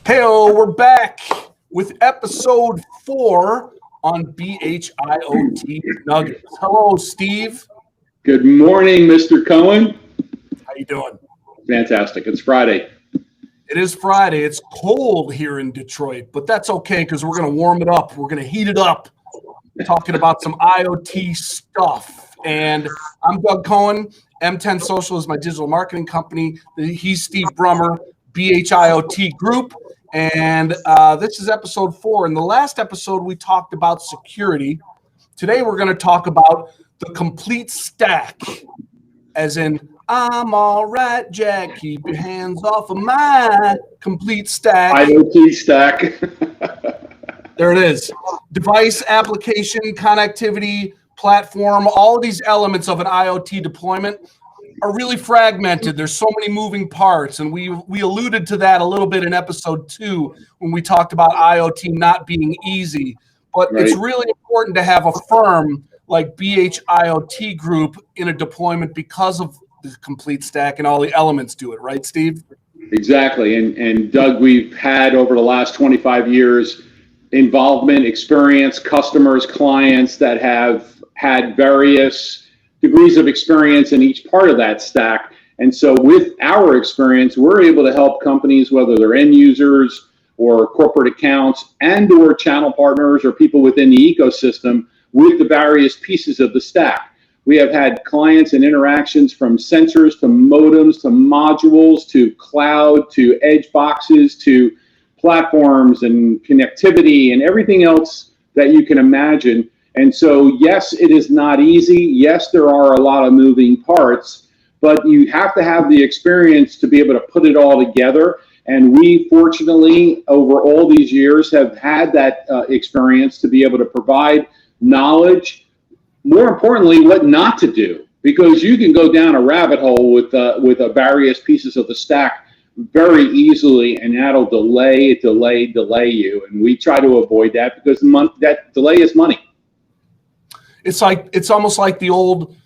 Heyo, we're back with episode 4 on IoT Nuggets. Hello, Steve. Good morning, Mr. Cohen. How you doing? Fantastic. It's Friday. It is Friday. It's cold here in Detroit, but that's okay because we're going to warm it up. We're going to heat it up. Talking about some IoT stuff. And I'm Doug Cohen. M10 Social is my digital marketing company. He's Steve Brummer, IoT Group. And this is episode 4. In the last episode, we talked about security. Today, we're going to talk about the complete stack, as in, I'm all right, Jack. Keep your hands off of my complete stack. IoT stack. There it is. Device, application, connectivity, platform, all of these elements of an IoT deployment are really fragmented. There's so many moving parts, and we alluded to that a little bit in episode 2 when we talked about IoT not being easy. But It's really important to have a firm like IoT Group in a deployment because of the complete stack and all the elements to it, right, Steve? Exactly. And Doug, we've had over the last 25 years involvement, experience, customers, clients that have had various degrees of experience in each part of that stack. And so with our experience, we're able to help companies, whether they're end users or corporate accounts and or channel partners or people within the ecosystem with the various pieces of the stack. We have had clients and interactions from sensors to modems to modules to cloud to edge boxes to platforms and connectivity and everything else that you can imagine. And so, yes, it is not easy. Yes, there are a lot of moving parts, but you have to have the experience to be able to put it all together. And we, fortunately, over all these years, have had that experience to be able to provide knowledge. More importantly, what not to do, because you can go down a rabbit hole with various pieces of the stack very easily, and that'll delay you. And we try to avoid that because that delay is money. It's almost like the old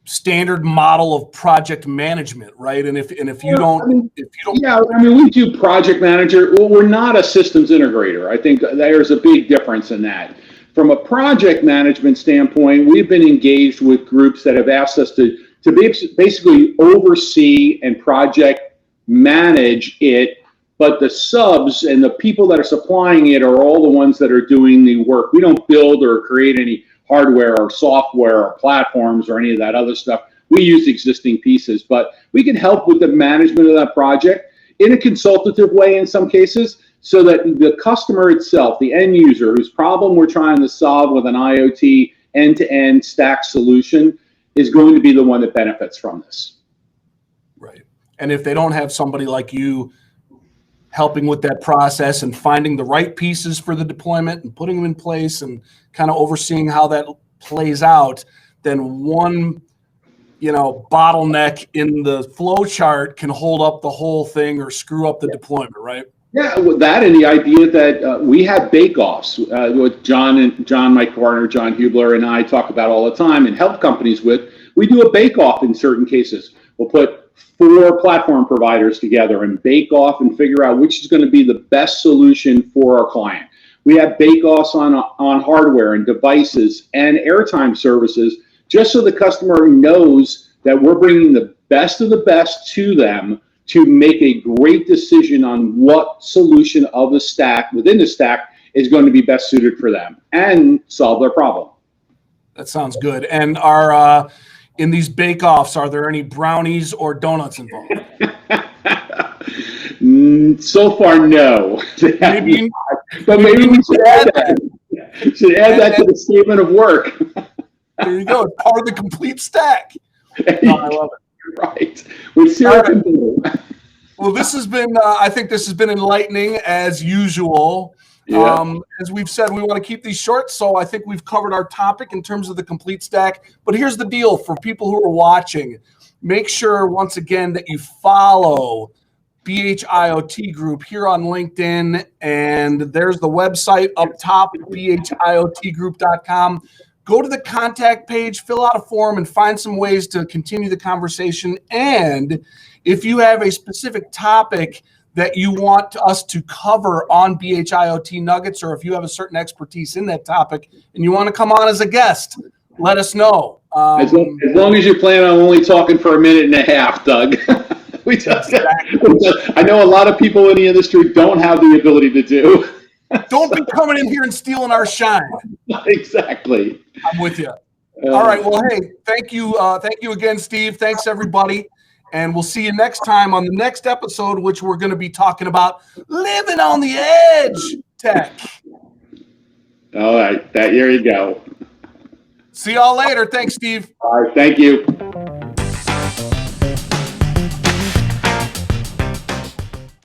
standard model of project management, right? And if you don't, yeah, I mean, we do project manager. Well, we're not a systems integrator. I think there's a big difference in that. From a project management standpoint, we've been engaged with groups that have asked us to basically oversee and project manage it, but the subs and the people that are supplying it are all the ones that are doing the work. We don't build or create any hardware or software or platforms or any of that other stuff. We use existing pieces, but we can help with the management of that project in a consultative way in some cases, so that the customer itself, the end user whose problem we're trying to solve with an IoT end-to-end stack solution, is going to be the one that benefits from this. Right. And if they don't have somebody like you helping with that process and finding the right pieces for the deployment and putting them in place and kind of overseeing how that plays out, then one, bottleneck in the flow chart can hold up the whole thing or screw up the deployment, right? Yeah, well, that and the idea that we have bake-offs, with John, my partner, John Hubler, and I talk about all the time and help companies with. We do a bake-off in certain cases. We'll put 4 platform providers together and bake off and figure out which is going to be the best solution for our client. We have bake-offs on hardware and devices and airtime services, just so the customer knows that we're bringing the best of the best to them to make a great decision on what solution of the stack, within the stack, is going to be best suited for them and solve their problem. That sounds good. And are in these bake-offs, are there any brownies or donuts involved? So far, no. But maybe we should add that. Should add that to the statement of work. There you go. It's part of the complete stack. No, I love it. Right. With syrup. Well, this has been, I think this has been enlightening as usual. Yeah. As we've said, we want to keep these short, so I think we've covered our topic in terms of the complete stack. But here's the deal for people who are watching. Make sure, once again, that you follow IoT Group here on LinkedIn, and there's the website up top, bhiotgroup.com. go to the contact page, fill out a form, and find some ways to continue the conversation. And if you have a specific topic that you want us to cover on IoT Nuggets, or if you have a certain expertise in that topic and you want to come on as a guest, let us know. As long as you plan on only talking for a minute and a half, Doug. Exactly. I know a lot of people in the industry don't have the ability to do. Don't be coming in here and stealing our shine. Exactly. I'm with you. All right. Well, hey, thank you. Thank you again, Steve. Thanks, everybody. And we'll see you next time on the next episode, which we're going to be talking about living on the edge tech. All right. There you go. See y'all later. Thanks, Steve. All right. Thank you.